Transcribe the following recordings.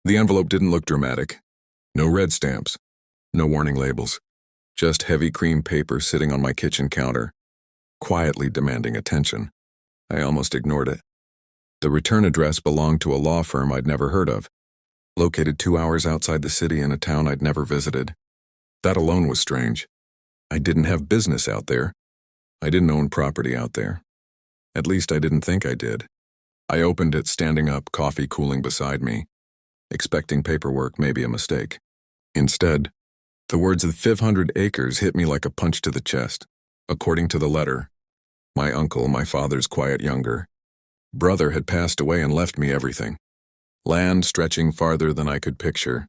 The envelope didn't look dramatic. No red stamps, no warning labels, just heavy cream paper sitting on my kitchen counter, quietly demanding attention. I almost ignored it. The return address belonged to a law firm I'd never heard of, located 2 hours outside the city in a town I'd never visited. That alone was strange. I didn't have business out there. I didn't own property out there. At least I didn't think I did. I opened it standing up, coffee cooling beside me, expecting paperwork, maybe a mistake. Instead, the words of 500 acres hit me like a punch to the chest. According to the letter, my uncle, my father's quiet younger brother, had passed away and left me everything. Land stretching farther than I could picture.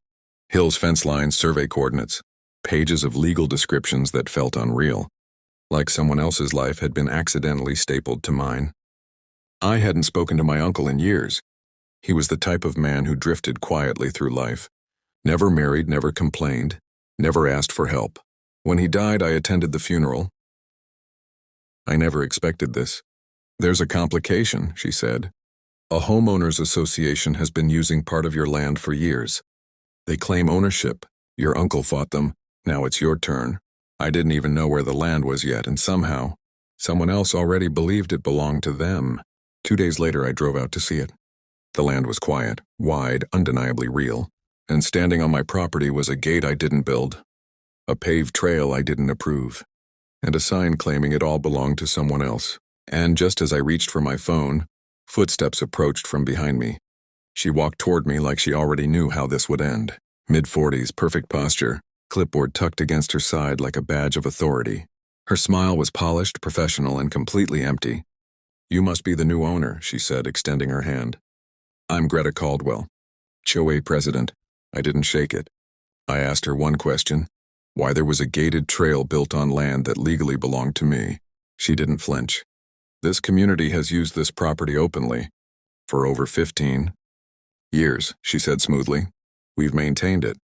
Hills, fence lines, survey coordinates, pages of legal descriptions that felt unreal, like someone else's life had been accidentally stapled to mine. I hadn't spoken to my uncle in years. He was the type of man who drifted quietly through life. Never married, never complained, never asked for help. When he died, I attended the funeral. I never expected this. "There's a complication," she said. "A homeowners association has been using part of your land for years. They claim ownership. Your uncle fought them. Now it's your turn." I didn't even know where the land was yet, and somehow, someone else already believed it belonged to them. 2 days later, I drove out to see it. The land was quiet, wide, undeniably real, and standing on my property was a gate I didn't build, a paved trail I didn't approve, and a sign claiming it all belonged to someone else. And just as I reached for my phone, footsteps approached from behind me. She walked toward me like she already knew how this would end. Mid-40s, perfect posture, clipboard tucked against her side like a badge of authority. Her smile was polished, professional, and completely empty. "You must be the new owner," she said, extending her hand. "I'm Greta Caldwell, HOA president." I didn't shake it. I asked her one question: why there was a gated trail built on land that legally belonged to me. She didn't flinch. "This community has used this property openly for over 15 years, she said smoothly. "We've maintained it,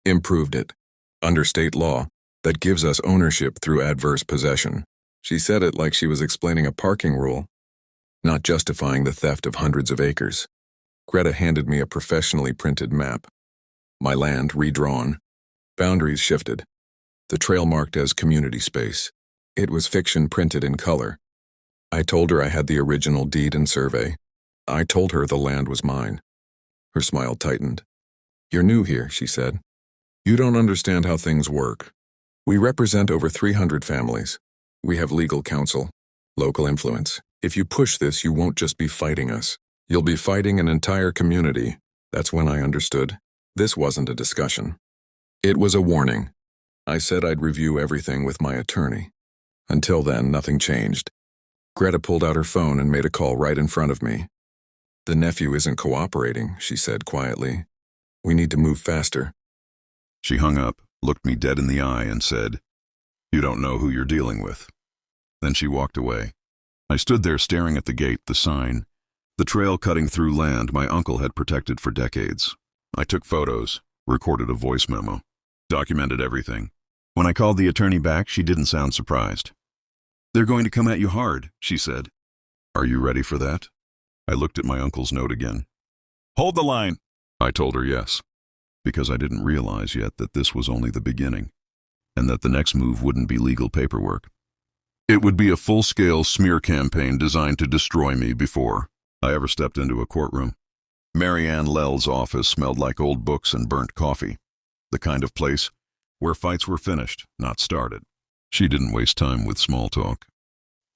improved it, under state law that gives us ownership through adverse possession." She said it like she was explaining a parking rule, not justifying the theft of hundreds of acres. Greta handed me a professionally printed map. My land redrawn, boundaries shifted, the trail marked as community space. It was fiction printed in color. I told her I had the original deed and survey. I told her the land was mine. Her smile tightened. "You're new here," she said. "You don't understand how things work. We represent over 300 families. We have legal counsel, local influence. If you push this, you won't just be fighting us. You'll be fighting an entire community." That's when I understood. This wasn't a discussion. It was a warning. I said I'd review everything with my attorney. Until then, nothing changed. Greta pulled out her phone and made a call right in front of me. "The nephew isn't cooperating," she said quietly. "We need to move faster." She hung up, looked me dead in the eye, and said, "You don't know who you're dealing with." Then she walked away. I stood there staring at the gate, the sign, the trail cutting through land my uncle had protected for decades. I took photos, recorded a voice memo, documented everything. When I called the attorney back, she didn't sound surprised. "They're going to come at you hard," she said. "Are you ready for that?" I looked at my uncle's note again. "Hold the line." I told her yes, because I didn't realize yet that this was only the beginning, and that the next move wouldn't be legal paperwork. It would be a full-scale smear campaign designed to destroy me before I ever stepped into a courtroom. Mary Ann Lell's office smelled like old books and burnt coffee, the kind of place where fights were finished, not started. She didn't waste time with small talk.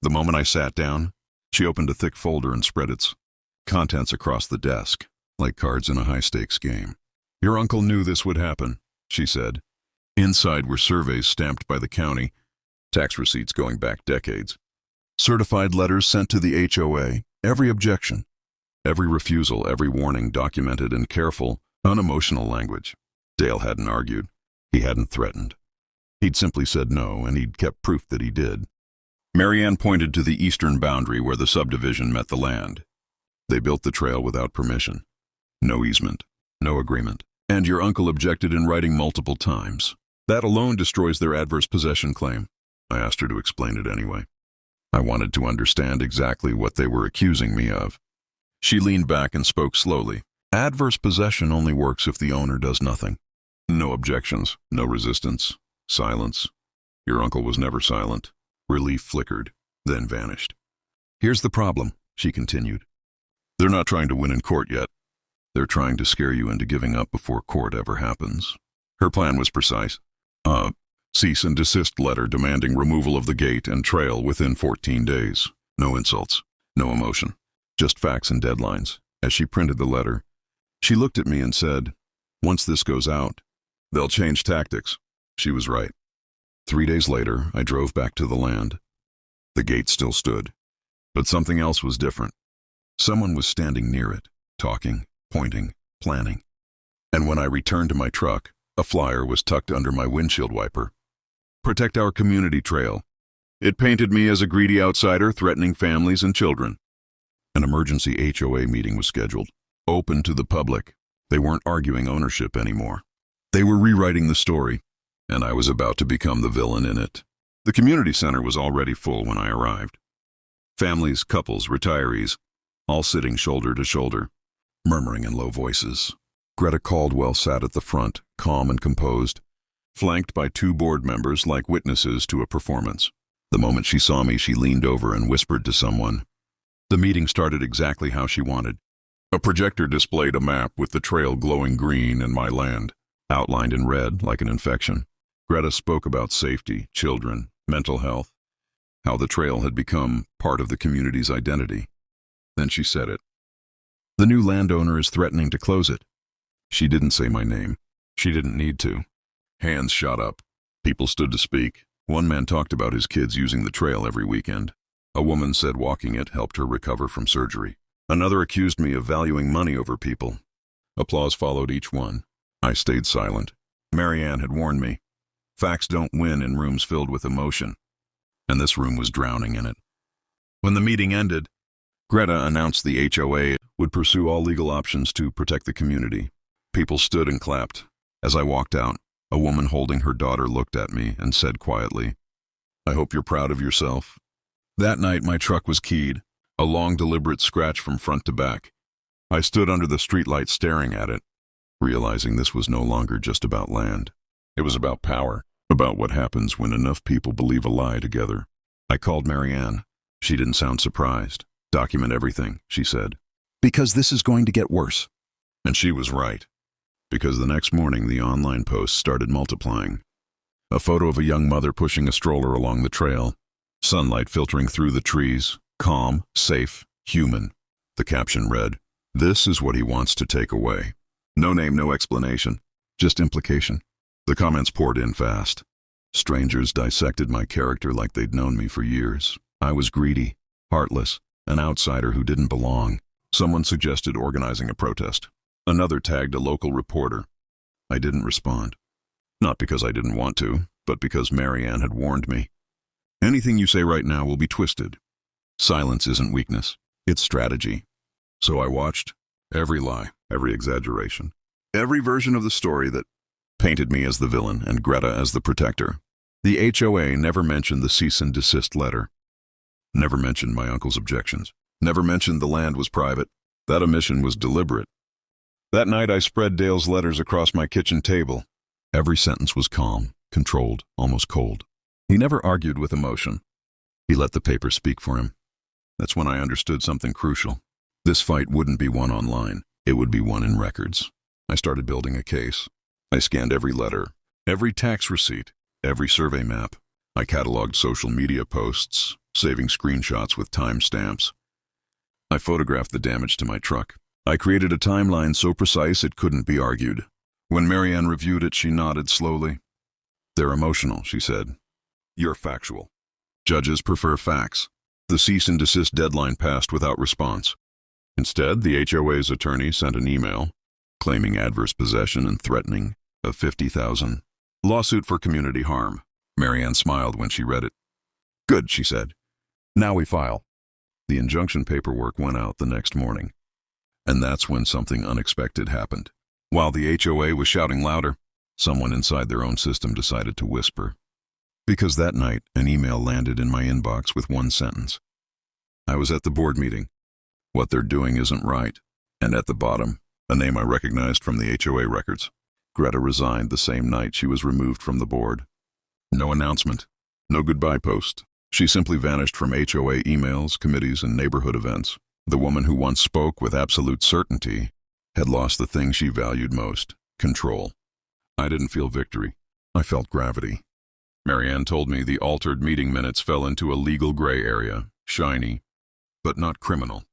The moment I sat down, she opened a thick folder and spread its contents across the desk, like cards in a high-stakes game. "Your uncle knew this would happen," she said. Inside were surveys stamped by the county, tax receipts going back decades, certified letters sent to the HOA, every objection, every refusal, every warning documented in careful, unemotional language. Dale hadn't argued. He hadn't threatened. He'd simply said no, and he'd kept proof that he did. Mary Ann pointed to the eastern boundary where the subdivision met the land. "They built the trail without permission. No easement, no agreement. And your uncle objected in writing multiple times. That alone destroys their adverse possession claim." I asked her to explain it anyway. I wanted to understand exactly what they were accusing me of. She leaned back and spoke slowly, Adverse possession only works if the owner does nothing. No objections, no resistance, silence. Your uncle was never silent. Relief flickered, then vanished. Here's the problem, she continued. They're not trying to win in court yet. They're trying to scare you into giving up before court ever happens. Her plan was precise. Cease-and-desist letter demanding removal of the gate and trail within 14 days. No insults, no emotion, just facts and deadlines. As she printed the letter, she looked at me and said, "Once this goes out, they'll change tactics." She was right. 3 days later, I drove back to the land. The gate still stood, but something else was different. Someone was standing near it, talking, pointing, planning. And when I returned to my truck, a flyer was tucked under my windshield wiper. "Protect our community trail." It painted me as a greedy outsider threatening families and children. An emergency HOA meeting was scheduled, open to the public. They weren't arguing ownership anymore. They were rewriting the story, and I was about to become the villain in it. The community center was already full when I arrived. Families, couples, retirees, all sitting shoulder to shoulder, murmuring in low voices. Greta Caldwell sat at the front, calm and composed, flanked by 2 board members like witnesses to a performance. The moment she saw me, she leaned over and whispered to someone. The meeting started exactly how she wanted. A projector displayed a map with the trail glowing green and my land, outlined in red like an infection. Greta spoke about safety, children, mental health, how the trail had become part of the community's identity. Then she said it. "The new landowner is threatening to close it." She didn't say my name. She didn't need to. Hands shot up. People stood to speak. One man talked about his kids using the trail every weekend. A woman said walking it helped her recover from surgery. Another accused me of valuing money over people. Applause followed each one. I stayed silent. Marianne had warned me. Facts don't win in rooms filled with emotion. And this room was drowning in it. When the meeting ended, Greta announced the HOA would pursue all legal options to protect the community. People stood and clapped. As I walked out, a woman holding her daughter looked at me and said quietly, "I hope you're proud of yourself." That night, my truck was keyed, a long, deliberate scratch from front to back. I stood under the streetlight staring at it, realizing this was no longer just about land. It was about power, about what happens when enough people believe a lie together. I called Marianne. She didn't sound surprised. "Document everything," she said, "because this is going to get worse." And she was right. Because the next morning, the online posts started multiplying. A photo of a young mother pushing a stroller along the trail. Sunlight filtering through the trees. Calm, safe, human. The caption read, "This is what he wants to take away." No name, no explanation, just implication. The comments poured in fast. Strangers dissected my character like they'd known me for years. I was greedy, heartless, an outsider who didn't belong. Someone suggested organizing a protest. Another tagged a local reporter. I didn't respond. Not because I didn't want to, but because Marianne had warned me. Anything you say right now will be twisted. Silence isn't weakness, it's strategy. So I watched every lie, every exaggeration, every version of the story that painted me as the villain and Greta as the protector. The HOA never mentioned the cease-and-desist letter. Never mentioned my uncle's objections. Never mentioned the land was private. That omission was deliberate. That night I spread Dale's letters across my kitchen table. Every sentence was calm, controlled, almost cold. He never argued with emotion. He let the paper speak for him. That's when I understood something crucial. This fight wouldn't be won online. It would be won in records. I started building a case. I scanned every letter, every tax receipt, every survey map. I cataloged social media posts, saving screenshots with timestamps. I photographed the damage to my truck. I created a timeline so precise it couldn't be argued. When Marianne reviewed it, she nodded slowly. "They're emotional," she said. "You're factual. Judges prefer facts." The cease-and-desist deadline passed without response. Instead, the HOA's attorney sent an email claiming adverse possession and threatening a $50,000 lawsuit for community harm. Marianne smiled when she read it. "Good," she said. "Now we file." The injunction paperwork went out the next morning. And that's when something unexpected happened. While the HOA was shouting louder, someone inside their own system decided to whisper. Because that night, an email landed in my inbox with one sentence. I was at the board meeting. What they're doing isn't right. And at the bottom, a name I recognized from the HOA records. Greta resigned the same night she was removed from the board. No announcement, no goodbye post. She simply vanished from HOA emails, committees, and neighborhood events. The woman who once spoke with absolute certainty had lost the thing she valued most, control. I didn't feel victory. I felt gravity. Marianne told me the altered meeting minutes fell into a legal gray area, shiny, but not criminal.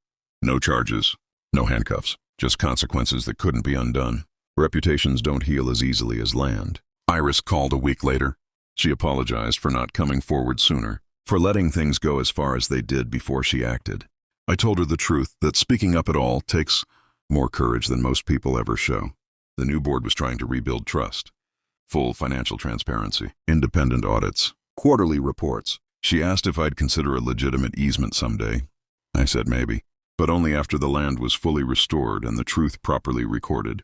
No charges, no handcuffs, just consequences that couldn't be undone. Reputations don't heal as easily as land. Iris called a week later. She apologized for not coming forward sooner, for letting things go as far as they did before she acted. I told her the truth, that speaking up at all takes more courage than most people ever show. The new board was trying to rebuild trust. Full financial transparency, independent audits, quarterly reports. She asked if I'd consider a legitimate easement someday. I said maybe, but only after the land was fully restored and the truth properly recorded.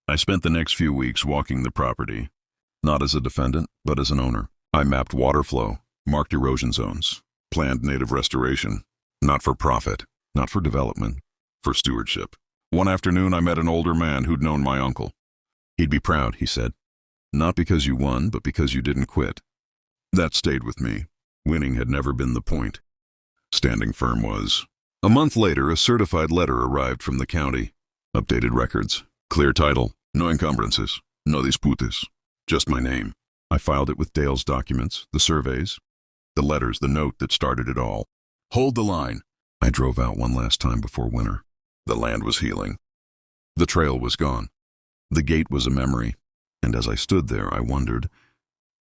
I spent the next few weeks walking the property, not as a defendant, but as an owner. I mapped water flow, marked erosion zones, planned native restoration, not for profit, not for development, for stewardship. One afternoon I met an older man who'd known my uncle. He'd be proud, he said. Not because you won, but because you didn't quit. That stayed with me. Winning had never been the point. Standing firm was. A month later, a certified letter arrived from the county. Updated records, clear title, no encumbrances, no disputes, just my name. I filed it with Dale's documents, the surveys, the letters, the note that started it all. Hold the line. I drove out one last time before winter. The land was healing. The trail was gone. The gate was a memory. And as I stood there, I wondered,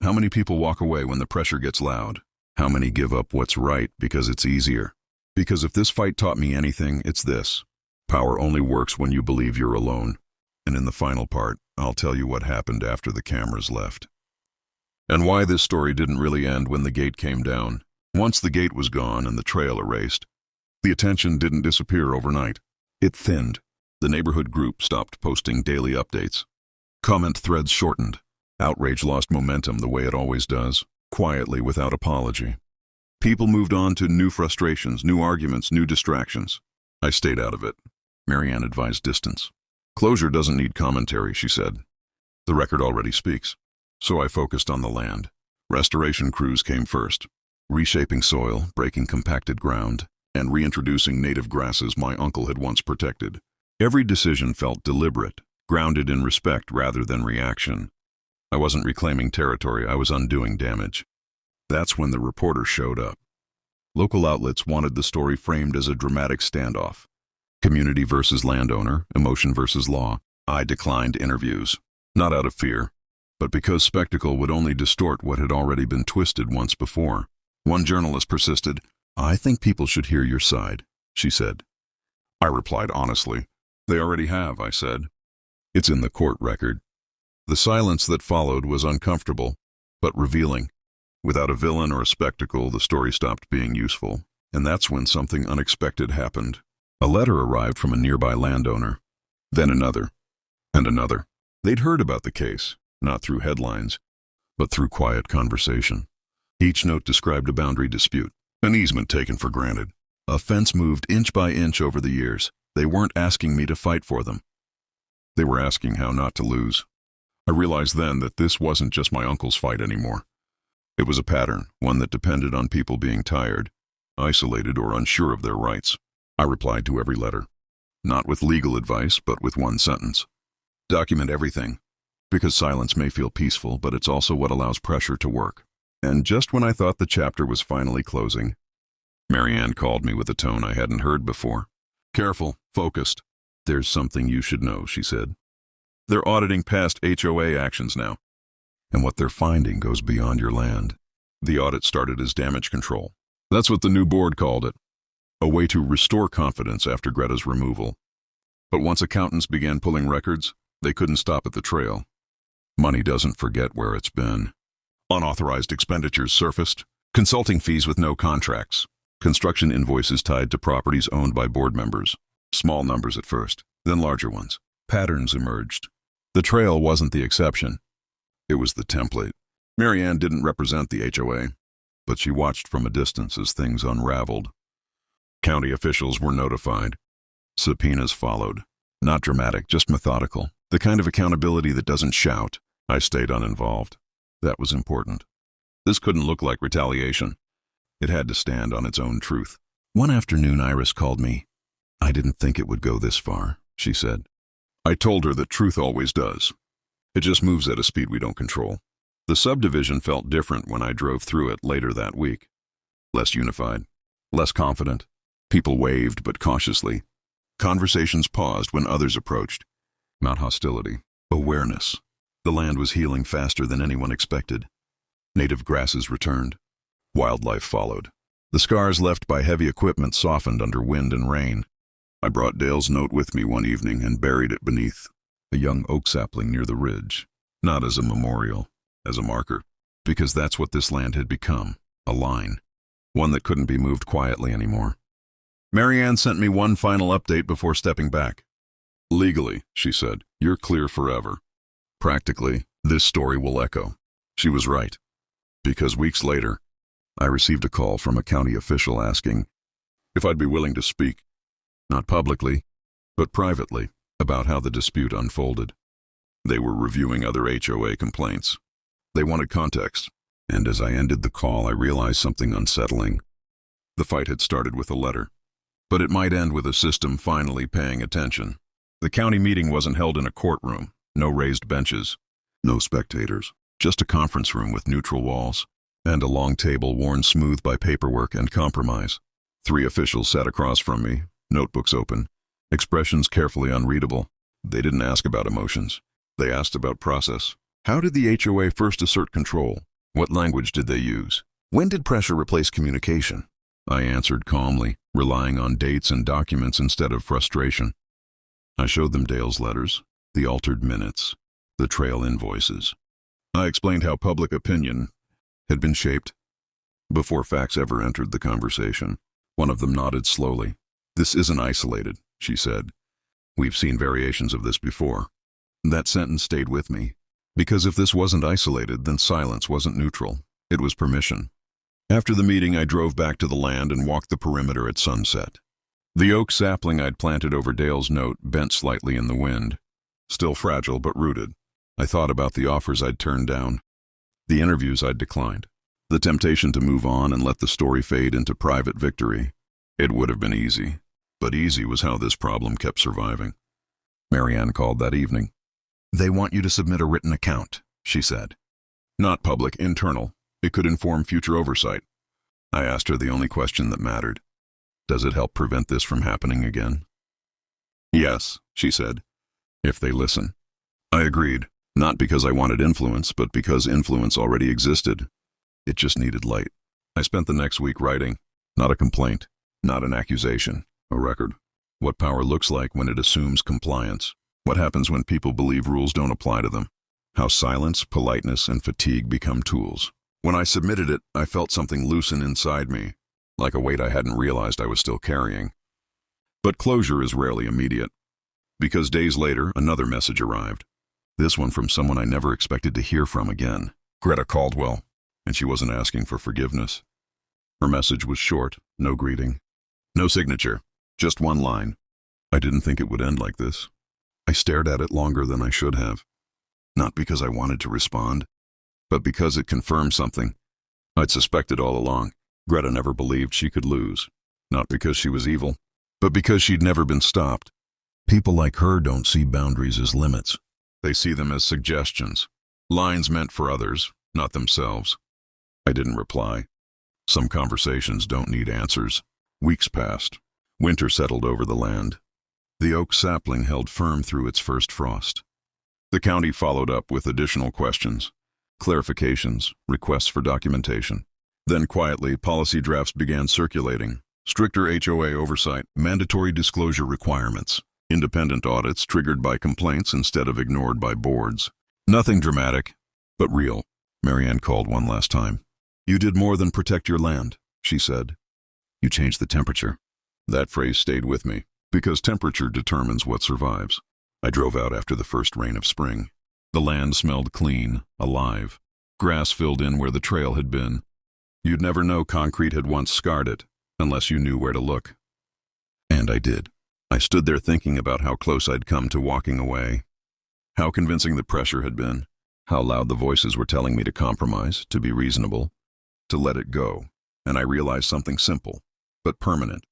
how many people walk away when the pressure gets loud? How many give up what's right because it's easier? Because if this fight taught me anything, it's this. Power only works when you believe you're alone. And in the final part, I'll tell you what happened after the cameras left. And why this story didn't really end when the gate came down. Once the gate was gone and the trail erased, the attention didn't disappear overnight. It thinned. The neighborhood group stopped posting daily updates. Comment threads shortened. Outrage lost momentum the way it always does, quietly without apology. People moved on to new frustrations, new arguments, new distractions. I stayed out of it. Marianne advised distance. Closure doesn't need commentary, she said. The record already speaks. So I focused on the land. Restoration crews came first, reshaping soil, breaking compacted ground, and reintroducing native grasses my uncle had once protected. Every decision felt deliberate, grounded in respect rather than reaction. I wasn't reclaiming territory, I was undoing damage. That's when the reporter showed up. Local outlets wanted the story framed as a dramatic standoff. Community versus landowner, emotion versus law. I declined interviews, not out of fear, but because spectacle would only distort what had already been twisted once before. One journalist persisted. I think people should hear your side, she said. I replied honestly. They already have, I said. It's in the court record. The silence that followed was uncomfortable, but revealing. Without a villain or a spectacle, the story stopped being useful. And that's when something unexpected happened. A letter arrived from a nearby landowner. Then another. And another. They'd heard about the case, not through headlines, but through quiet conversation. Each note described a boundary dispute, an easement taken for granted. A fence moved inch by inch over the years. They weren't asking me to fight for them. They were asking how not to lose. I realized then that this wasn't just my uncle's fight anymore. It was a pattern, one that depended on people being tired, isolated, or unsure of their rights. I replied to every letter, not with legal advice, but with one sentence. Document everything, because silence may feel peaceful, but it's also what allows pressure to work. And just when I thought the chapter was finally closing, Marianne called me with a tone I hadn't heard before. Careful, focused. There's something you should know, she said. They're auditing past HOA actions now, and what they're finding goes beyond your land. The audit started as damage control. That's what the new board called it, a way to restore confidence after Greta's removal. But once accountants began pulling records, they couldn't stop at the trail. Money doesn't forget where it's been. Unauthorized expenditures surfaced, consulting fees with no contracts, construction invoices tied to properties owned by board members. Small numbers at first, then larger ones. Patterns emerged. The trail wasn't the exception. It was the template. Marianne didn't represent the HOA, but she watched from a distance as things unraveled. County officials were notified. Subpoenas followed. Not dramatic, just methodical. The kind of accountability that doesn't shout. I stayed uninvolved. That was important. This couldn't look like retaliation. It had to stand on its own truth. One afternoon, Iris called me. "I didn't think it would go this far," she said. I told her that truth always does. It just moves at a speed we don't control. The subdivision felt different when I drove through it later that week. Less unified, less confident. People waved, but cautiously. Conversations paused when others approached. Not hostility, awareness. The land was healing faster than anyone expected. Native grasses returned. Wildlife followed. The scars left by heavy equipment softened under wind and rain. I brought Dale's note with me one evening and buried it beneath a young oak sapling near the ridge, not as a memorial, as a marker, because that's what this land had become, a line, one that couldn't be moved quietly anymore. Marianne sent me one final update before stepping back. "Legally," she said, "you're clear forever. Practically, this story will echo." She was right, because weeks later, I received a call from a county official asking if I'd be willing to speak, not publicly, but privately, about how the dispute unfolded. They were reviewing other HOA complaints. They wanted context, and as I ended the call, I realized something unsettling. The fight had started with a letter, but it might end with a system finally paying attention. The county meeting wasn't held in a courtroom, no raised benches, no spectators, just a conference room with neutral walls, and a long table worn smooth by paperwork and compromise. 3 officials sat across from me, notebooks open, expressions carefully unreadable. They didn't ask about emotions. They asked about process. How did the HOA first assert control? What language did they use? When did pressure replace communication? I answered calmly, relying on dates and documents instead of frustration. I showed them Dale's letters, the altered minutes, the trail invoices. I explained how public opinion had been shaped before facts ever entered the conversation. One of them nodded slowly. "This isn't isolated," she said. "We've seen variations of this before." That sentence stayed with me, because if this wasn't isolated, then silence wasn't neutral. It was permission. After the meeting, I drove back to the land and walked the perimeter at sunset. The oak sapling I'd planted over Dale's note bent slightly in the wind, still fragile but rooted. I thought about the offers I'd turned down, the interviews I'd declined, the temptation to move on and let the story fade into private victory. It would have been easy, but easy was how this problem kept surviving. Marianne called that evening. "They want you to submit a written account," she said. "Not public, internal. It could inform future oversight." I asked her the only question that mattered. "Does it help prevent this from happening again?" "Yes," she said, "if they listen." I agreed, not because I wanted influence, but because influence already existed. It just needed light. I spent the next week writing, not a complaint, not an accusation, a record. What power looks like when it assumes compliance. What happens when people believe rules don't apply to them. How silence, politeness, and fatigue become tools. When I submitted it, I felt something loosen inside me, like a weight I hadn't realized I was still carrying. But closure is rarely immediate, because days later, another message arrived. This one from someone I never expected to hear from again, Greta Caldwell, and she wasn't asking for forgiveness. Her message was short, no greeting, no signature, just one line. I didn't think it would end like this. I stared at it longer than I should have. Not because I wanted to respond, but because it confirmed something I'd suspected all along. Greta never believed she could lose, not because she was evil, but because she'd never been stopped. People like her don't see boundaries as limits. They see them as suggestions, lines meant for others, not themselves. I didn't reply. Some conversations don't need answers. Weeks passed. Winter settled over the land. The oak sapling held firm through its first frost. The county followed up with additional questions, clarifications, requests for documentation. Then quietly, policy drafts began circulating. Stricter HOA oversight, mandatory disclosure requirements, independent audits triggered by complaints instead of ignored by boards. Nothing dramatic, but real. Marianne called one last time. "You did more than protect your land," she said. "You changed the temperature." That phrase stayed with me, because temperature determines what survives. I drove out after the first rain of spring. The land smelled clean, alive. Grass filled in where the trail had been. You'd never know concrete had once scarred it, unless you knew where to look. And I did. I stood there thinking about how close I'd come to walking away, how convincing the pressure had been, how loud the voices were telling me to compromise, to be reasonable, to let it go, and I realized something simple, but permanent.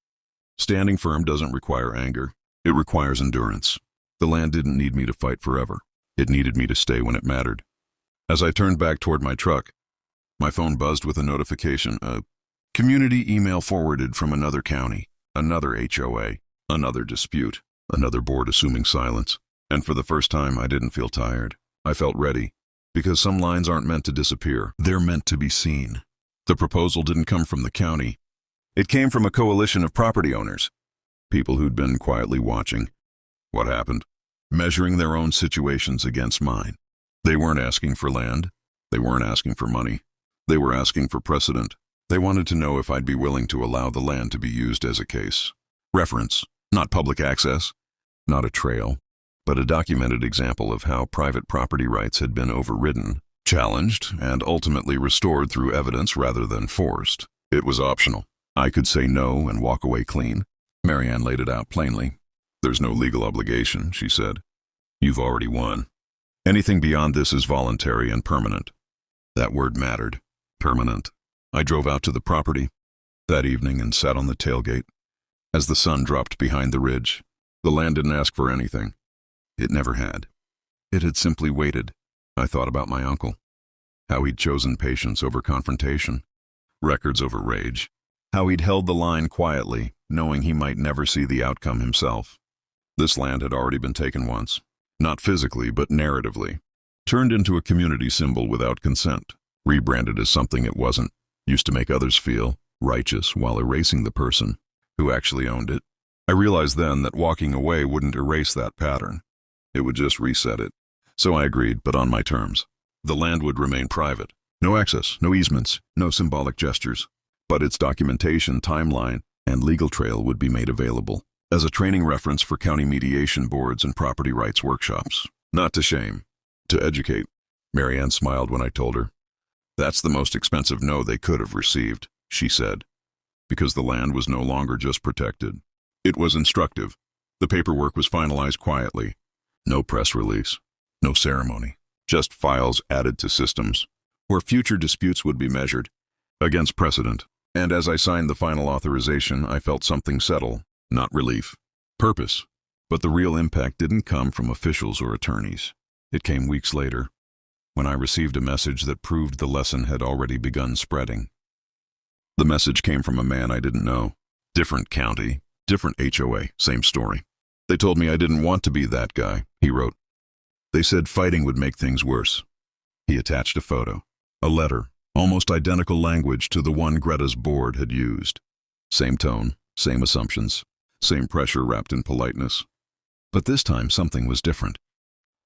Standing firm doesn't require anger. It requires endurance. The land didn't need me to fight forever. It needed me to stay when it mattered. As I turned back toward my truck, my phone buzzed with a notification, a community email forwarded from another county, another HOA, another dispute, another board assuming silence. And for the first time, I didn't feel tired. I felt ready, because some lines aren't meant to disappear. They're meant to be seen. The proposal didn't come from the county. It came from a coalition of property owners, people who'd been quietly watching what happened, measuring their own situations against mine. They weren't asking for land. They weren't asking for money. They were asking for precedent. They wanted to know if I'd be willing to allow the land to be used as a case. Reference, not public access, not a trail, but a documented example of how private property rights had been overridden, challenged, and ultimately restored through evidence rather than forced. It was optional. I could say no and walk away clean. Marianne laid it out plainly. There's no legal obligation, she said. You've already won. Anything beyond this is voluntary and permanent. That word mattered. Permanent. I drove out to the property that evening and sat on the tailgate. As the sun dropped behind the ridge, the land didn't ask for anything. It never had. It had simply waited. I thought about my uncle, how he'd chosen patience over confrontation, records over rage, how he'd held the line quietly, knowing he might never see the outcome himself. This land had already been taken once, not physically but narratively, turned into a community symbol without consent, rebranded as something it wasn't, used to make others feel righteous while erasing the person who actually owned it. I realized then that walking away wouldn't erase that pattern. It would just reset it. So I agreed, but on my terms. The land would remain private. No access, no easements, no symbolic gestures. But its documentation, timeline, and legal trail would be made available as a training reference for county mediation boards and property rights workshops. Not to shame, to educate. Marianne smiled when I told her. That's the most expensive no they could have received, she said, because the land was no longer just protected. It was instructive. The paperwork was finalized quietly. No press release, no ceremony, just files added to systems where future disputes would be measured against precedent. And as I signed the final authorization, I felt something settle, not relief, purpose. But the real impact didn't come from officials or attorneys. It came weeks later, when I received a message that proved the lesson had already begun spreading. The message came from a man I didn't know. Different county, different HOA, same story. They told me I didn't want to be that guy, he wrote. They said fighting would make things worse. He attached a photo, a letter, almost identical language to the one Greta's board had used. Same tone, same assumptions, same pressure wrapped in politeness. But this time something was different.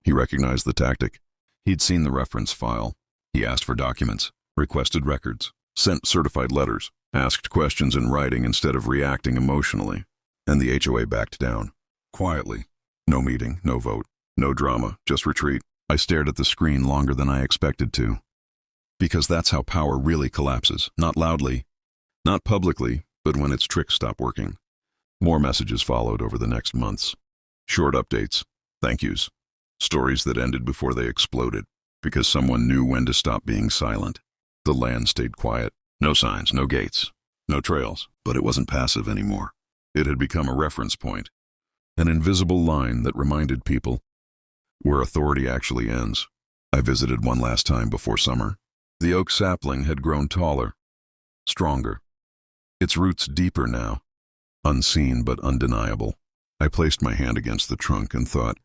He recognized the tactic. He'd seen the reference file. He asked for documents, requested records, sent certified letters, asked questions in writing instead of reacting emotionally. And the HOA backed down. Quietly. No meeting, no vote, no drama, just retreat. I stared at the screen longer than I expected to. Because that's how power really collapses. Not loudly, not publicly, but when its tricks stop working. More messages followed over the next months. Short updates, thank yous, stories that ended before they exploded, because someone knew when to stop being silent. The land stayed quiet. No signs, no gates, no trails, but it wasn't passive anymore. It had become a reference point. An invisible line that reminded people where authority actually ends. I visited one last time before summer. The oak sapling had grown taller, stronger. Its roots deeper now, unseen but undeniable. I placed my hand against the trunk and thought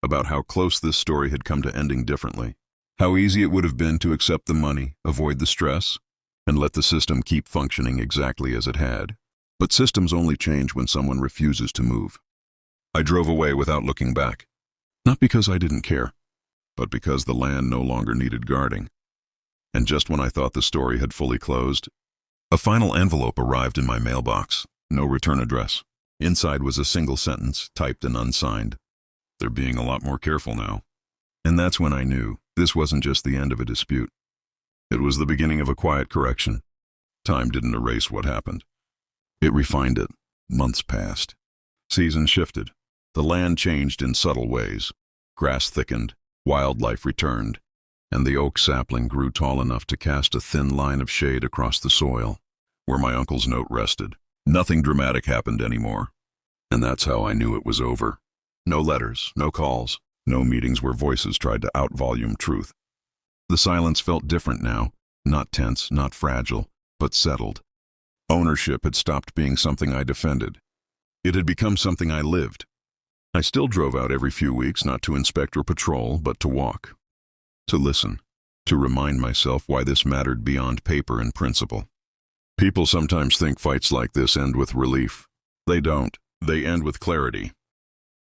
about how close this story had come to ending differently. How easy it would have been to accept the money, avoid the stress, and let the system keep functioning exactly as it had. But systems only change when someone refuses to move. I drove away without looking back. Not because I didn't care, but because the land no longer needed guarding. And just when I thought the story had fully closed, a final envelope arrived in my mailbox. No return address. Inside was a single sentence, typed and unsigned. They're being a lot more careful now. And that's when I knew this wasn't just the end of a dispute. It was the beginning of a quiet correction. Time didn't erase what happened. It refined it. Months passed. Season shifted. The land changed in subtle ways. Grass thickened, wildlife returned, and the oak sapling grew tall enough to cast a thin line of shade across the soil, where my uncle's note rested. Nothing dramatic happened anymore, and that's how I knew it was over. No letters, no calls, no meetings where voices tried to outvolume truth. The silence felt different now, not tense, not fragile, but settled. Ownership had stopped being something I defended. It had become something I lived. I still drove out every few weeks, not to inspect or patrol, but to walk, to listen, to remind myself why this mattered beyond paper and principle. People sometimes think fights like this end with relief. They don't. They end with clarity.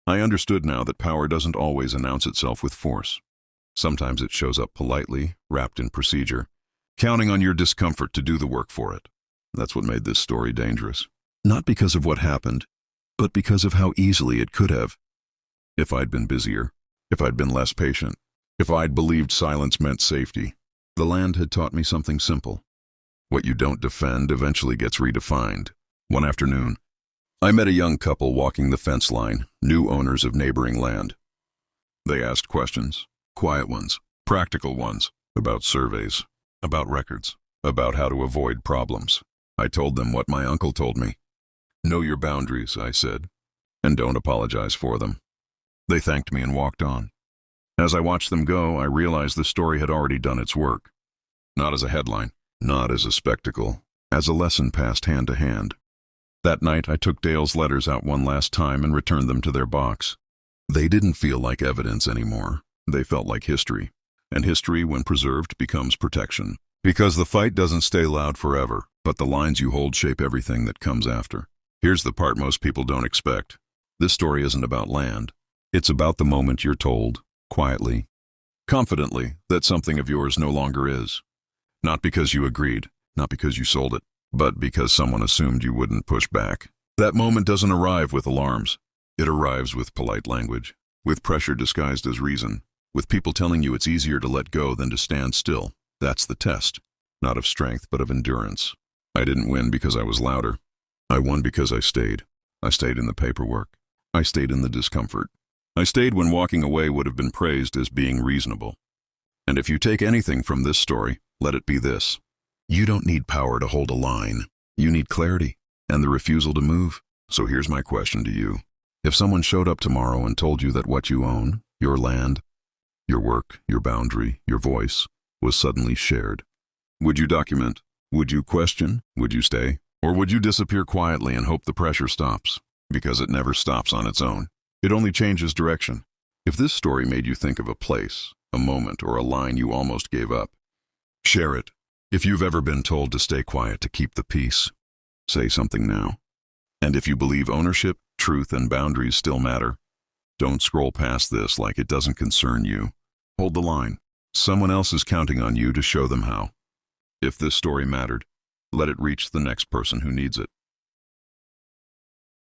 I understood now that power doesn't always announce itself with force. Sometimes it shows up politely, wrapped in procedure, counting on your discomfort to do the work for it. That's what made this story dangerous. Not because of what happened, but because of how easily it could have. If I'd been busier, if I'd been less patient, if I'd believed silence meant safety. The land had taught me something simple. What you don't defend eventually gets redefined. One afternoon, I met a young couple walking the fence line, new owners of neighboring land. They asked questions, quiet ones, practical ones, about surveys, about records, about how to avoid problems. I told them what my uncle told me. Know your boundaries, I said, and don't apologize for them. They thanked me and walked on. As I watched them go, I realized the story had already done its work. Not as a headline, not as a spectacle, as a lesson passed hand to hand. That night, I took Dale's letters out one last time and returned them to their box. They didn't feel like evidence anymore. They felt like history. And history, when preserved, becomes protection. Because the fight doesn't stay loud forever, but the lines you hold shape everything that comes after. Here's the part most people don't expect. This story isn't about land. It's about the moment you're told, quietly, confidently, that something of yours no longer is. Not because you agreed, not because you sold it, but because someone assumed you wouldn't push back. That moment doesn't arrive with alarms. It arrives with polite language, with pressure disguised as reason, with people telling you it's easier to let go than to stand still. That's the test, not of strength, but of endurance. I didn't win because I was louder. I won because I stayed. I stayed in the paperwork. I stayed in the discomfort. I stayed when walking away would have been praised as being reasonable. And if you take anything from this story, let it be this. You don't need power to hold a line. You need clarity and the refusal to move. So here's my question to you. If someone showed up tomorrow and told you that what you own, your land, your work, your boundary, your voice, was suddenly shared, would you document? Would you question? Would you stay? Or would you disappear quietly and hope the pressure stops? Because it never stops on its own. It only changes direction. If this story made you think of a place, a moment, or a line you almost gave up, share it. If you've ever been told to stay quiet to keep the peace, say something now. And if you believe ownership, truth, and boundaries still matter, don't scroll past this like it doesn't concern you. Hold the line. Someone else is counting on you to show them how. If this story mattered, let it reach the next person who needs it.